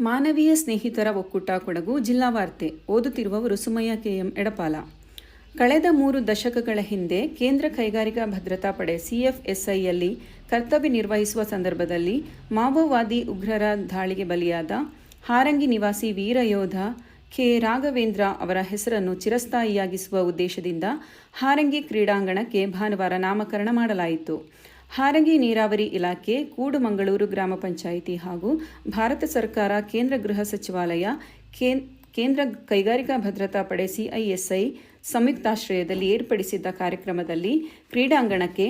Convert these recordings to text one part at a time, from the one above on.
ಮಾನವೀಯ ಸ್ನೇಹಿತರ ಒಕ್ಕೂಟ ಕೊಡಗು ಜಿಲ್ಲಾ ವಾರ್ತೆ ಓದುತ್ತಿರುವವರು ಸುಮಯ್ಯ ಕೆಎಂ ಎಡಪಾಲ. ಕಳೆದ 3 ದಶಕಗಳ ಹಿಂದೆ ಕೇಂದ್ರ ಕೈಗಾರಿಕಾ ಭದ್ರತಾ ಪಡೆ ಸಿಎಫ್ಎಸ್ಐಯಲ್ಲಿ ಕರ್ತವ್ಯ ನಿರ್ವಹಿಸುವ ಸಂದರ್ಭದಲ್ಲಿ ಮಾವೋವಾದಿ ಉಗ್ರರ ದಾಳಿಗೆ ಬಲಿಯಾದ ಹಾರಂಗಿ ನಿವಾಸಿ ವೀರಯೋಧ ಕೆ. ರಾಘವೇಂದ್ರ ಅವರ ಹೆಸರನ್ನು ಚಿರಸ್ಥಾಯಿಯಾಗಿಸುವ ಉದ್ದೇಶದಿಂದ ಹಾರಂಗಿ ಕ್ರೀಡಾಂಗಣಕ್ಕೆ ಭಾನುವಾರ ನಾಮಕರಣ ಮಾಡಲಾಯಿತು. ಹಾರಂಗಿ ನೀರಾವರಿ ಇಲಾಖೆ, ಕೂಡುಮಂಗಳೂರು ಗ್ರಾಮ ಪಂಚಾಯಿತಿ ಹಾಗೂ ಭಾರತ ಸರ್ಕಾರ, ಕೇಂದ್ರ ಗೃಹ ಸಚಿವಾಲಯ, ಕೇಂದ್ರ ಕೈಗಾರಿಕಾ ಭದ್ರತಾ ಪಡೆ ಸಿಐಎಸ್ಐ ಸಂಯುಕ್ತಾಶ್ರಯದಲ್ಲಿ ಏರ್ಪಡಿಸಿದ್ದ ಕಾರ್ಯಕ್ರಮದಲ್ಲಿ ಕ್ರೀಡಾಂಗಣಕ್ಕೆ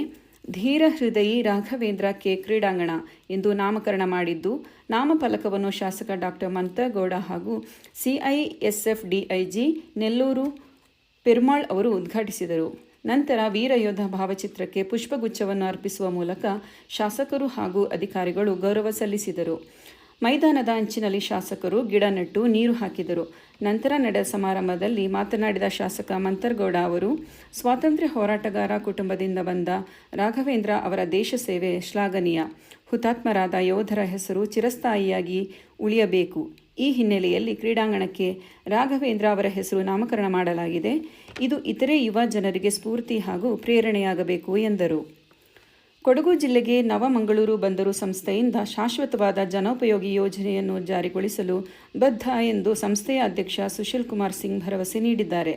ಧೀರ ಹೃದಯಿ ರಾಘವೇಂದ್ರ ಕೆ ಕ್ರೀಡಾಂಗಣ ಎಂದು ನಾಮಕರಣ ಮಾಡಿದ್ದು, ನಾಮಫಲಕವನ್ನು ಶಾಸಕ ಡಾಕ್ಟರ್ ಮಂತೇಗೌಡ ಹಾಗೂ ಸಿಐಎಸ್ಎಫ್ ಡಿಐಜಿ ನೆಲ್ಲೂರು ಪೆರುಮಾಳ್ ಅವರು ಉದ್ಘಾಟಿಸಿದರು. ನಂತರ ವೀರಯೋಧ ಭಾವಚಿತ್ರಕ್ಕೆ ಪುಷ್ಪಗುಚ್ಛವನ್ನು ಅರ್ಪಿಸುವ ಮೂಲಕ ಶಾಸಕರು ಹಾಗೂ ಅಧಿಕಾರಿಗಳು ಗೌರವ ಸಲ್ಲಿಸಿದರು. ಮೈದಾನದ ಅಂಚಿನಲ್ಲಿ ಶಾಸಕರು ಗಿಡ ನೆಟ್ಟು ನೀರು ಹಾಕಿದರು. ನಂತರ ನಡೆದ ಸಮಾರಂಭದಲ್ಲಿ ಮಾತನಾಡಿದ ಶಾಸಕ ಮಂತೇಗೌಡ ಅವರು, ಸ್ವಾತಂತ್ರ್ಯ ಹೋರಾಟಗಾರ ಕುಟುಂಬದಿಂದ ಬಂದ ರಾಘವೇಂದ್ರ ಅವರ ದೇಶ ಸೇವೆ ಶ್ಲಾಘನೀಯ. ಹುತಾತ್ಮರಾದ ಯೋಧರ ಹೆಸರು ಚಿರಸ್ಥಾಯಿಯಾಗಿ ಉಳಿಯಬೇಕು. ಈ ಹಿನ್ನೆಲೆಯಲ್ಲಿ ಕ್ರೀಡಾಂಗಣಕ್ಕೆ ರಾಘವೇಂದ್ರ ಅವರ ಹೆಸರು ನಾಮಕರಣ ಮಾಡಲಾಗಿದೆ. ಇದು ಇತರೆ ಯುವ ಜನರಿಗೆ ಸ್ಫೂರ್ತಿ ಹಾಗೂ ಪ್ರೇರಣೆಯಾಗಬೇಕು ಎಂದರು. ಕೊಡಗು ಜಿಲ್ಲೆಗೆ ನವಮಂಗಳೂರು ಬಂದರು ಸಂಸ್ಥೆಯಿಂದ ಶಾಶ್ವತವಾದ ಜನೋಪಯೋಗಿ ಯೋಜನೆಯನ್ನು ಜಾರಿಗೊಳಿಸಲು ಬದ್ಧ ಎಂದು ಸಂಸ್ಥೆಯ ಅಧ್ಯಕ್ಷ ಸುಶೀಲ್ ಕುಮಾರ್ ಸಿಂಗ್ ಭರವಸೆ ನೀಡಿದ್ದಾರೆ.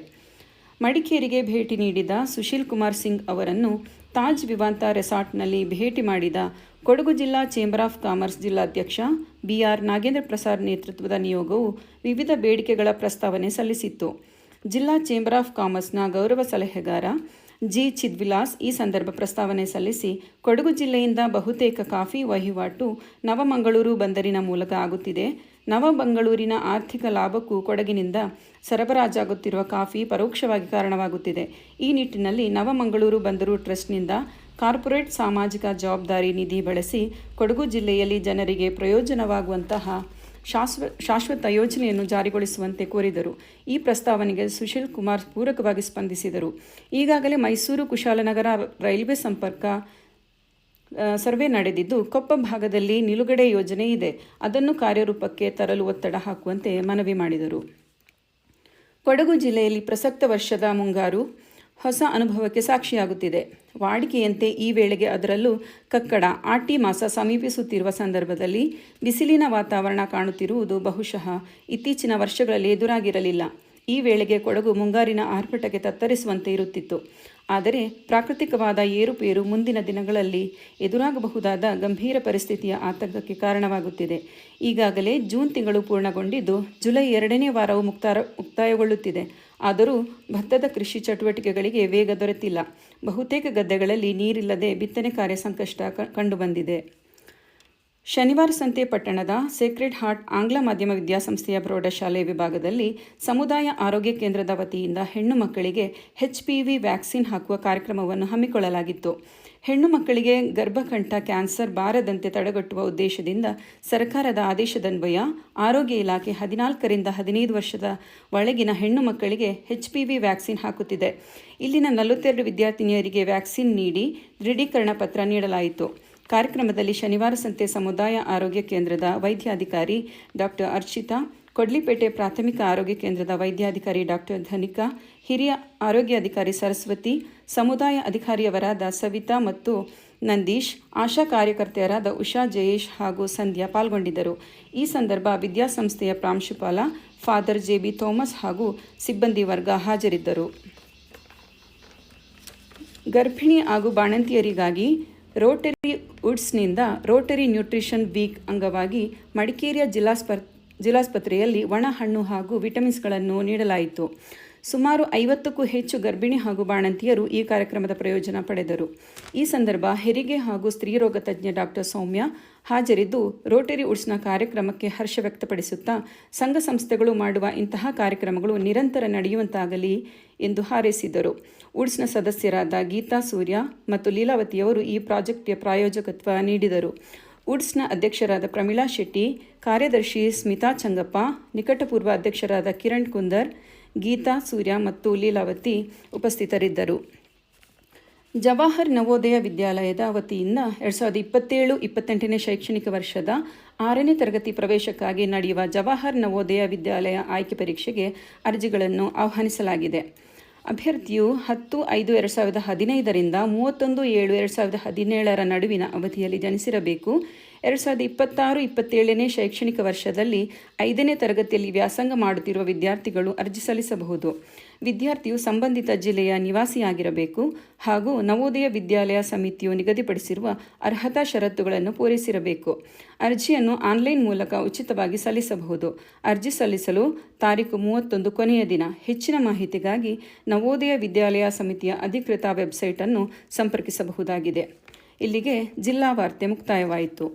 ಮಡಿಕೇರಿಗೆ ಭೇಟಿ ನೀಡಿದ ಸುಶೀಲ್ ಕುಮಾರ್ ಸಿಂಗ್ ಅವರನ್ನು ತಾಜ್ ವಿವಾಂತ ರೆಸಾರ್ಟ್ನಲ್ಲಿ ಭೇಟಿ ಮಾಡಿದ ಕೊಡಗು ಜಿಲ್ಲಾ ಚೇಂಬರ್ ಆಫ್ ಕಾಮರ್ಸ್ ಜಿಲ್ಲಾಧ್ಯಕ್ಷ ಬಿಆರ್ ನಾಗೇಂದ್ರ ಪ್ರಸಾದ್ ನೇತೃತ್ವದ ನಿಯೋಗವು ವಿವಿಧ ಬೇಡಿಕೆಗಳ ಪ್ರಸ್ತಾವನೆ ಸಲ್ಲಿಸಿತ್ತು. ಜಿಲ್ಲಾ ಚೇಂಬರ್ ಆಫ್ ಕಾಮರ್ಸ್ನ ಗೌರವ ಸಲಹೆಗಾರ ಜಿ ಚಿದ್ವಿಲಾಸ್ ಈ ಸಂದರ್ಭ ಪ್ರಸ್ತಾವನೆ ಸಲ್ಲಿಸಿ, ಕೊಡಗು ಜಿಲ್ಲೆಯಿಂದ ಬಹುತೇಕ ಕಾಫಿ ವಹಿವಾಟು ನವಮಂಗಳೂರು ಬಂದರಿನ ಮೂಲಕ ಆಗುತ್ತಿದೆ. ನವಮಂಗಳೂರಿನ ಆರ್ಥಿಕ ಲಾಭಕ್ಕೂ ಕೊಡಗಿನಿಂದ ಸರಬರಾಜಾಗುತ್ತಿರುವ ಕಾಫಿ ಪರೋಕ್ಷವಾಗಿ ಕಾರಣವಾಗುತ್ತಿದೆ. ಈ ನಿಟ್ಟಿನಲ್ಲಿ ನವಮಂಗಳೂರು ಬಂದರು ಟ್ರಸ್ಟ್ನಿಂದ ಕಾರ್ಪೊರೇಟ್ ಸಾಮಾಜಿಕ ಜವಾಬ್ದಾರಿ ನಿಧಿ ಬಳಸಿ ಕೊಡಗು ಜಿಲ್ಲೆಯಲ್ಲಿ ಜನರಿಗೆ ಪ್ರಯೋಜನವಾಗುವಂತಹ ಶಾಶ್ವತ ಯೋಜನೆಯನ್ನು ಜಾರಿಗೊಳಿಸುವಂತೆ ಕೋರಿದರು. ಈ ಪ್ರಸ್ತಾವನೆಗೆ ಸುಶೀಲ್ ಕುಮಾರ್ ಪೂರಕವಾಗಿ ಸ್ಪಂದಿಸಿದರು. ಈಗಾಗಲೇ ಮೈಸೂರು ಕುಶಾಲನಗರ ರೈಲ್ವೆ ಸಂಪರ್ಕ ಸರ್ವೆ ನಡೆದಿದ್ದು, ಕೊಪ್ಪ ಭಾಗದಲ್ಲಿ ನಿಲುಗಡೆ ಯೋಜನೆ ಇದೆ. ಅದನ್ನು ಕಾರ್ಯರೂಪಕ್ಕೆ ತರಲು ಒತ್ತಡ ಹಾಕುವಂತೆ ಮನವಿ ಮಾಡಿದರು. ಕೊಡಗು ಜಿಲ್ಲೆಯಲ್ಲಿ ಪ್ರಸಕ್ತ ವರ್ಷದ ಮುಂಗಾರು ಹೊಸ ಅನುಭವಕ್ಕೆ ಸಾಕ್ಷಿಯಾಗುತ್ತಿದೆ. ವಾಡಿಕೆಯಂತೆ ಈ ವೇಳೆಗೆ, ಅದರಲ್ಲೂ ಕಕ್ಕಡ ಆಟಿ ಮಾಸ ಸಮೀಪಿಸುತ್ತಿರುವ ಸಂದರ್ಭದಲ್ಲಿ ಬಿಸಿಲಿನ ವಾತಾವರಣ ಕಾಣುತ್ತಿರುವುದು ಬಹುಶಃ ಇತ್ತೀಚಿನ ವರ್ಷಗಳಲ್ಲಿ ಎದುರಾಗಿರಲಿಲ್ಲ. ಈ ವೇಳೆಗೆ ಕೊಡಗು ಮುಂಗಾರಿನ ಆರ್ಭಟಕ್ಕೆ ತತ್ತರಿಸುವಂತೆ ಇರುತ್ತಿತ್ತು. ಆದರೆ ಪ್ರಾಕೃತಿಕವಾದ ಏರುಪೇರು ಮುಂದಿನ ದಿನಗಳಲ್ಲಿ ಎದುರಾಗಬಹುದಾದ ಗಂಭೀರ ಪರಿಸ್ಥಿತಿಯ ಆತಂಕಕ್ಕೆ ಕಾರಣವಾಗುತ್ತಿದೆ. ಈಗಾಗಲೇ ಜೂನ್ ತಿಂಗಳು ಪೂರ್ಣಗೊಂಡಿದ್ದು, ಜುಲೈ 2ನೇ ವಾರವು ಮುಕ್ತಾಯಗೊಳ್ಳುತ್ತಿದೆ. ಆದರೂ ಭತ್ತದ ಕೃಷಿ ಚಟುವಟಿಕೆಗಳಿಗೆ ವೇಗ ದೊರೆತಿಲ್ಲ. ಬಹುತೇಕ ಗದ್ದೆಗಳಲ್ಲಿ ನೀರಿಲ್ಲದೆ ಬಿತ್ತನೆ ಕಾರ್ಯ ಸಂಕಷ್ಟ ಕಂಡುಬಂದಿದೆ. ಶನಿವಾರ ಸಂತೆ ಪಟ್ಟಣದ ಸೇಕ್ರೆಡ್ ಹಾರ್ಟ್ ಆಂಗ್ಲ ಮಾಧ್ಯಮ ವಿದ್ಯಾಸಂಸ್ಥೆಯ ಪ್ರೌಢಶಾಲೆ ವಿಭಾಗದಲ್ಲಿ ಸಮುದಾಯ ಆರೋಗ್ಯ ಕೇಂದ್ರದ ವತಿಯಿಂದ ಹೆಣ್ಣು ಮಕ್ಕಳಿಗೆ HPV ವ್ಯಾಕ್ಸಿನ್ ಹಾಕುವ ಕಾರ್ಯಕ್ರಮವನ್ನು ಹಮ್ಮಿಕೊಳ್ಳಲಾಗಿತ್ತು. ಹೆಣ್ಣು ಮಕ್ಕಳಿಗೆ ಗರ್ಭಕಂಠ ಕ್ಯಾನ್ಸರ್ ಬಾರದಂತೆ ತಡೆಗಟ್ಟುವ ಉದ್ದೇಶದಿಂದ ಸರ್ಕಾರದ ಆದೇಶದನ್ವಯ ಆರೋಗ್ಯ ಇಲಾಖೆ 14ರಿಂದ 15 ವರ್ಷದ ಒಳಗಿನ ಹೆಣ್ಣು ಮಕ್ಕಳಿಗೆ HPV ವ್ಯಾಕ್ಸಿನ್ ಹಾಕುತ್ತಿದೆ. ಇಲ್ಲಿನ 42 ವಿದ್ಯಾರ್ಥಿನಿಯರಿಗೆ ವ್ಯಾಕ್ಸಿನ್ ನೀಡಿ ದೃಢೀಕರಣ ಪತ್ರ ನೀಡಲಾಯಿತು. ಕಾರ್ಯಕ್ರಮದಲ್ಲಿ ಶನಿವಾರ ಸಂತೆ ಸಮುದಾಯ ಆರೋಗ್ಯ ಕೇಂದ್ರದ ವೈದ್ಯಾಧಿಕಾರಿ ಡಾಕ್ಟರ್ ಅರ್ಚಿತಾ, ಕೊಡ್ಲಿಪೇಟೆ ಪ್ರಾಥಮಿಕ ಆರೋಗ್ಯ ಕೇಂದ್ರದ ವೈದ್ಯಾಧಿಕಾರಿ ಡಾಕ್ಟರ್ ಧನಿಕಾ, ಹಿರಿಯ ಆರೋಗ್ಯಾಧಿಕಾರಿ ಸರಸ್ವತಿ, ಸಮುದಾಯ ಅಧಿಕಾರಿಯವರಾದ ಸವಿತಾ ಮತ್ತು ನಂದೀಶ್, ಆಶಾ ಕಾರ್ಯಕರ್ತೆಯರಾದ ಉಷಾ, ಜಯೇಶ್ ಹಾಗೂ ಸಂಧ್ಯಾ ಪಾಲ್ಗೊಂಡಿದ್ದರು. ಈ ಸಂದರ್ಭ ವಿದ್ಯಾಸಂಸ್ಥೆಯ ಪ್ರಾಂಶುಪಾಲ ಫಾದರ್ JB ಥೋಮಸ್ ಹಾಗೂ ಸಿಬ್ಬಂದಿ ವರ್ಗ ಹಾಜರಿದ್ದರು. ಗರ್ಭಿಣಿ ಹಾಗೂ ಬಾಣಂತಿಯರಿಗಾಗಿ ರೋಟರಿ ವುಡ್ಸ್ನಿಂದ ರೋಟರಿ ನ್ಯೂಟ್ರಿಷನ್ ವೀಕ್ ಅಂಗವಾಗಿ ಮಡಿಕೇರಿಯ ಜಿಲ್ಲಾಸ್ಪತ್ರೆಯಲ್ಲಿ ಒಣ ಹಣ್ಣು ಹಾಗೂ ವಿಟಮಿನ್ಸ್ಗಳನ್ನು ನೀಡಲಾಯಿತು. ಸುಮಾರು 50ಕ್ಕೂ ಹೆಚ್ಚು ಗರ್ಭಿಣಿ ಹಾಗೂ ಬಾಣಂತಿಯರು ಈ ಕಾರ್ಯಕ್ರಮದ ಪ್ರಯೋಜನ ಪಡೆದರು. ಈ ಸಂದರ್ಭ ಹೆರಿಗೆ ಹಾಗೂ ಸ್ತ್ರೀರೋಗ ತಜ್ಞ ಡಾಕ್ಟರ್ ಸೌಮ್ಯ ಹಾಜರಿದ್ದು, ರೋಟರಿ ವುಡ್ಸ್ನ ಕಾರ್ಯಕ್ರಮಕ್ಕೆ ಹರ್ಷ ವ್ಯಕ್ತಪಡಿಸುತ್ತಾ, ಸಂಘ ಸಂಸ್ಥೆಗಳು ಮಾಡುವ ಇಂತಹ ಕಾರ್ಯಕ್ರಮಗಳು ನಿರಂತರ ನಡೆಯುವಂತಾಗಲಿ ಎಂದು ಹಾರೈಸಿದರು. ವುಡ್ಸ್ನ ಸದಸ್ಯರಾದ ಗೀತಾ ಸೂರ್ಯ ಮತ್ತು ಲೀಲಾವತಿಯವರು ಈ ಪ್ರಾಜೆಕ್ಟ್ಗೆ ಪ್ರಾಯೋಜಕತ್ವ ನೀಡಿದರು. ವುಡ್ಸ್ನ ಅಧ್ಯಕ್ಷರಾದ ಪ್ರಮೀಳಾ ಶೆಟ್ಟಿ, ಕಾರ್ಯದರ್ಶಿ ಸ್ಮಿತಾ ಚಂಗಪ್ಪ, ನಿಕಟಪೂರ್ವ ಅಧ್ಯಕ್ಷರಾದ ಕಿರಣ್ ಕುಂದರ್, ಗೀತಾ ಸೂರ್ಯ ಮತ್ತು ಲೀಲಾವತಿ ಉಪಸ್ಥಿತರಿದ್ದರು. ಜವಾಹರ್ ನವೋದಯ ವಿದ್ಯಾಲಯದ ವತಿಯಿಂದ 2027-28ನೇ ಶೈಕ್ಷಣಿಕ ವರ್ಷದ 6ನೇ ತರಗತಿ ಪ್ರವೇಶಕ್ಕಾಗಿ ನಡೆಯುವ ಜವಾಹರ್ ನವೋದಯ ವಿದ್ಯಾಲಯ ಆಯ್ಕೆ ಪರೀಕ್ಷೆಗೆ ಅರ್ಜಿಗಳನ್ನು ಆಹ್ವಾನಿಸಲಾಗಿದೆ. ಅಭ್ಯರ್ಥಿಯು 10/5/2015ರಿಂದ 31/7/2017 ನಡುವಿನ ಅವಧಿಯಲ್ಲಿ ಜನಿಸಿರಬೇಕು. 2026-27ನೇ ಶೈಕ್ಷಣಿಕ ವರ್ಷದಲ್ಲಿ 5ನೇ ತರಗತಿಯಲ್ಲಿ ವ್ಯಾಸಂಗ ಮಾಡುತ್ತಿರುವ ವಿದ್ಯಾರ್ಥಿಗಳು ಅರ್ಜಿ ಸಲ್ಲಿಸಬಹುದು. ವಿದ್ಯಾರ್ಥಿಯು ಸಂಬಂಧಿತ ಜಿಲ್ಲೆಯ ನಿವಾಸಿಯಾಗಿರಬೇಕು ಹಾಗೂ ನವೋದಯ ವಿದ್ಯಾಲಯ ಸಮಿತಿಯು ನಿಗದಿಪಡಿಸಿರುವ ಅರ್ಹತಾ ಷರತ್ತುಗಳನ್ನು ಪೂರೈಸಿರಬೇಕು. ಅರ್ಜಿಯನ್ನು ಆನ್ಲೈನ್ ಮೂಲಕ ಉಚಿತವಾಗಿ ಸಲ್ಲಿಸಬಹುದು. ಅರ್ಜಿ ಸಲ್ಲಿಸಲು ತಾರೀಖು 31 ಕೊನೆಯ ದಿನ. ಹೆಚ್ಚಿನ ಮಾಹಿತಿಗಾಗಿ ನವೋದಯ ವಿದ್ಯಾಲಯ ಸಮಿತಿಯ ಅಧಿಕೃತ ವೆಬ್ಸೈಟನ್ನು ಸಂಪರ್ಕಿಸಬಹುದಾಗಿದೆ. ಇಲ್ಲಿಗೆ ಜಿಲ್ಲಾ ವಾರ್ತೆ ಮುಕ್ತಾಯವಾಯಿತು.